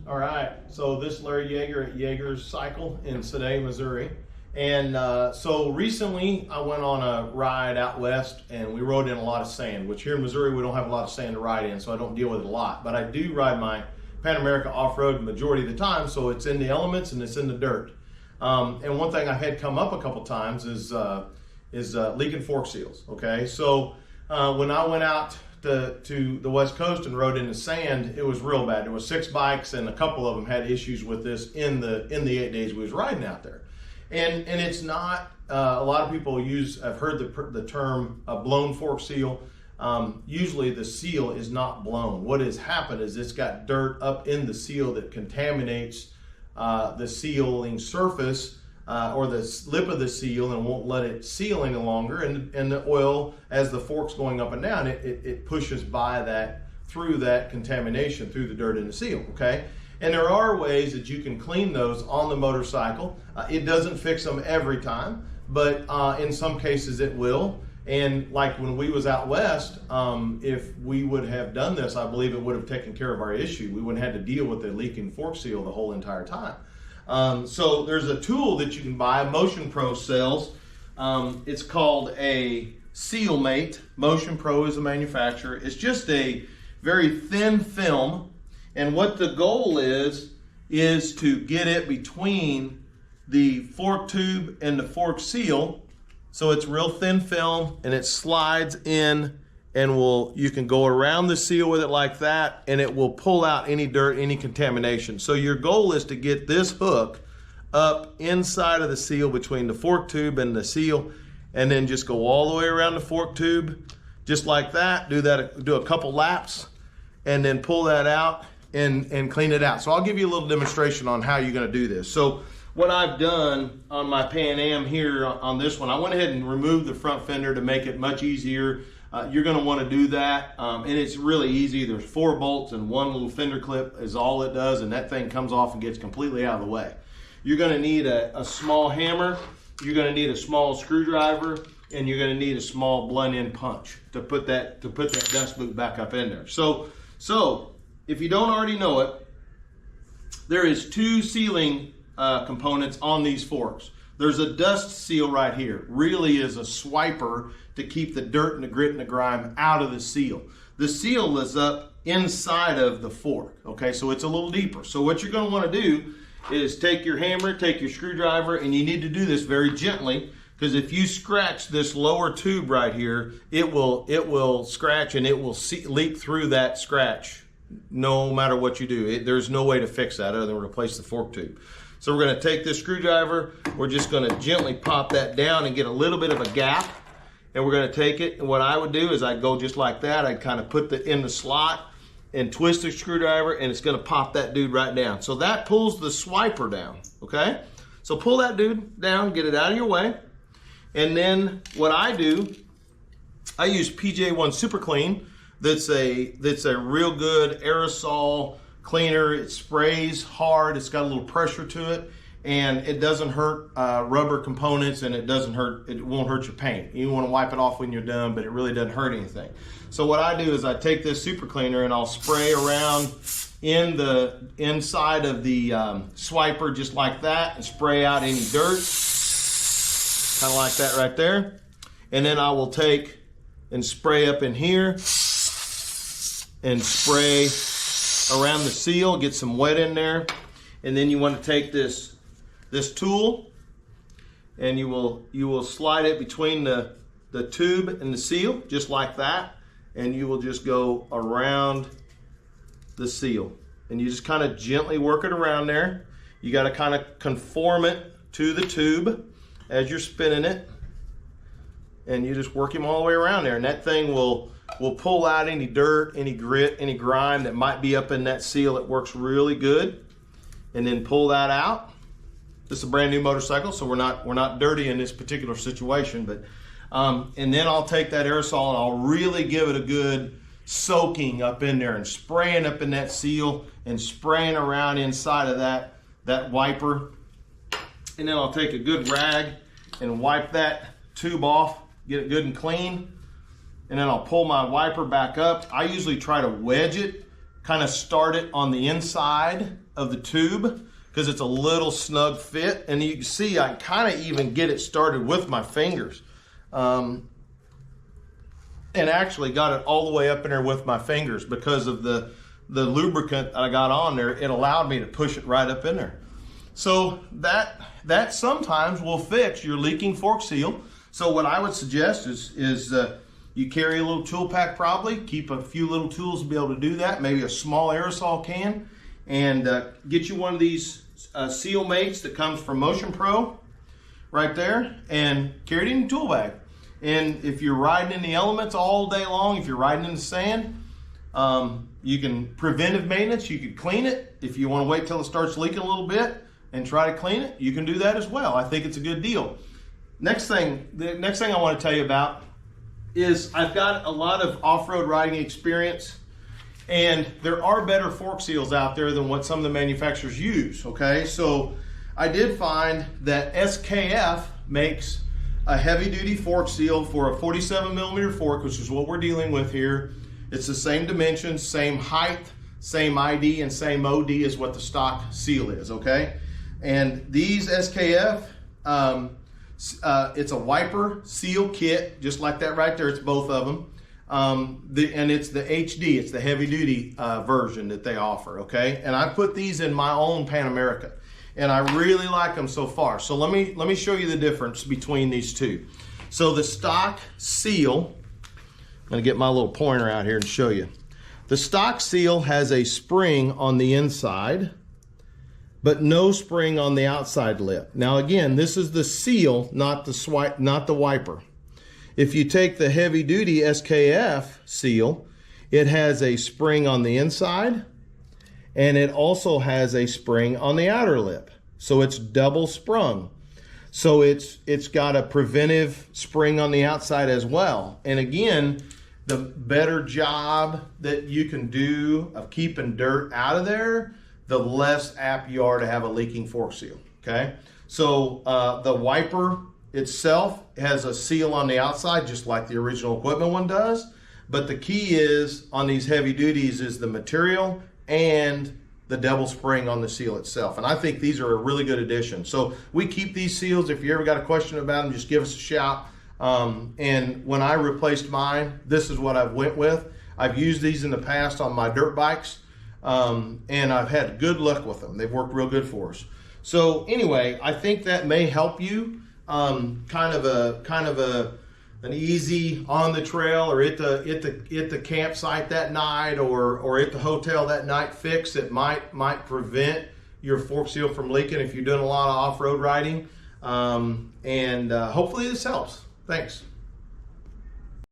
All right, so this is Larry Yeager at Yeager's Cycle in Sedae, Missouri. And so recently I went on a ride out west and we rode in a lot of sand, which here in Missouri we don't have a lot of sand to ride in, so I don't deal with it a lot. But I do ride my Pan America off-road the majority of the time, so it's in the elements and it's in the dirt. And one thing I had come up a couple times is leaking fork seals, okay? So when I went out to the West Coast and rode in the sand, it was real bad. There was 6 bikes and a couple of them had issues with this in the 8 days we was riding out there. And it's not, a lot of people have heard the term blown fork seal. Usually the seal is not blown. What has happened is it's got dirt up in the seal that contaminates the sealing surface or the lip of the seal and won't let it seal any longer, and the oil, as the fork's going up and down, it pushes by that, through that contamination, through the dirt in the seal, okay? And there are ways that you can clean those on the motorcycle. It doesn't fix them every time, but in some cases it will. And like when we was out west, if we would have done this, I believe it would have taken care of our issue. We wouldn't have had to deal with the leaking fork seal the whole entire time. So there's a tool that you can buy, Motion Pro sells. It's called a Seal Mate. Motion Pro is a manufacturer. It's just a very thin film, and what the goal is to get it between the fork tube and the fork seal. So it's real thin film and it slides in, and you can go around the seal with it like that, and it will pull out any dirt, any contamination. So your goal is to get this hook up inside of the seal between the fork tube and the seal, and then just go all the way around the fork tube, just like that. Do a couple laps, and then pull that out and clean it out. So I'll give you a little demonstration on how you're gonna do this. So what I've done on my Pan Am here on this one, I went ahead and removed the front fender to make it much easier. You're going to want to do that, and it's really easy. There's 4 bolts and 1 little fender clip is all it does, and that thing comes off and gets completely out of the way. You're going to need a small hammer, you're going to need a small screwdriver, and you're going to need a small blunt end punch to put that dust boot back up in there. So if you don't already know it, there is 2 sealing components on these forks. There's a dust seal right here. Really is a swiper to keep the dirt and the grit and the grime out of the seal. The seal is up inside of the fork, okay? So it's a little deeper. So what you're gonna wanna do is take your hammer, take your screwdriver, and you need to do this very gently, because if you scratch this lower tube right here, it will scratch and it will leak through that scratch no matter what you do. There's no way to fix that other than replace the fork tube. So we're going to take this screwdriver, we're just going to gently pop that down and get a little bit of a gap, and we're going to take it, and what I would do is I'd go just like that. I'd kind of put it in the slot and twist the screwdriver, and it's going to pop that dude right down. So that pulls the swiper down, okay? So pull that dude down, get it out of your way, and then what I do, I use PJ1 Super Clean. That's a real good aerosol cleaner. It sprays hard, it's got a little pressure to it, and it doesn't hurt rubber components, and it won't hurt your paint. You want to wipe it off when you're done, but it really doesn't hurt anything. So what I do is I take this super cleaner and I'll spray around in the inside of the swiper just like that, and spray out any dirt, kind of like that right there. And then I will take and spray up in here and spray around the seal, get some wet in there. And then you want to take this tool, and you will slide it between the tube and the seal just like that, and you will just go around the seal, and you just kind of gently work it around there. You got to kind of conform it to the tube as you're spinning it, and you just work him all the way around there, and that thing will pull out any dirt, any grit, any grime that might be up in that seal. It works really good. And then pull that out. This is a brand new motorcycle, so we're not dirty in this particular situation, but and then I'll take that aerosol and I'll really give it a good soaking up in there, and spraying up in that seal and spraying around inside of that wiper. And then I'll take a good rag and wipe that tube off, get it good and clean. And then I'll pull my wiper back up. I usually try to wedge it, kind of start it on the inside of the tube because it's a little snug fit. And you can see I kind of even get it started with my fingers. And actually got it all the way up in there with my fingers because of the lubricant I got on there. It allowed me to push it right up in there. So that sometimes will fix your leaking fork seal. So what I would suggest is you carry a little tool pack probably, keep a few little tools to be able to do that, maybe a small aerosol can, and get you one of these seal mates that comes from Motion Pro right there, and carry it in your tool bag. And if you're riding in the elements all day long, if you're riding in the sand, you can preventive maintenance, you could clean it. If you want to wait till it starts leaking a little bit and try to clean it, you can do that as well. I think it's a good deal. The next thing I want to tell you about is I've got a lot of off-road riding experience, and there are better fork seals out there than what some of the manufacturers use, okay? So I did find that SKF makes a heavy-duty fork seal for a 47mm fork, which is what we're dealing with here. It's the same dimensions, same height, same ID, and same OD as what the stock seal is, okay? And these SKF, it's a wiper seal kit, just like that right there. It's both of them. And it's the HD, it's the heavy duty version that they offer, okay? And I put these in my own Pan America, and I really like them so far. So let me show you the difference between these two. So the stock seal, I'm gonna get my little pointer out here and show you. The stock seal has a spring on the inside, but no spring on the outside lip. Now again, this is the seal, not the wiper. If you take the heavy duty SKF seal, it has a spring on the inside, and it also has a spring on the outer lip. So it's double sprung. So it's got a preventive spring on the outside as well. And again, the better job that you can do of keeping dirt out of there, the less apt you are to have a leaking fork seal, okay? So the wiper itself has a seal on the outside, just like the original equipment one does. But the key is, on these heavy duties, is the material and the double spring on the seal itself. And I think these are a really good addition. So we keep these seals. If you ever got a question about them, just give us a shout. And when I replaced mine, this is what I've went with. I've used these in the past on my dirt bikes, and I've had good luck with them. They've worked real good for us. So anyway, I think that may help you. Kind of an easy on the trail or at the campsite that night or at the hotel that night fix that might prevent your fork seal from leaking if you're doing a lot of off-road riding. And hopefully this helps. Thanks.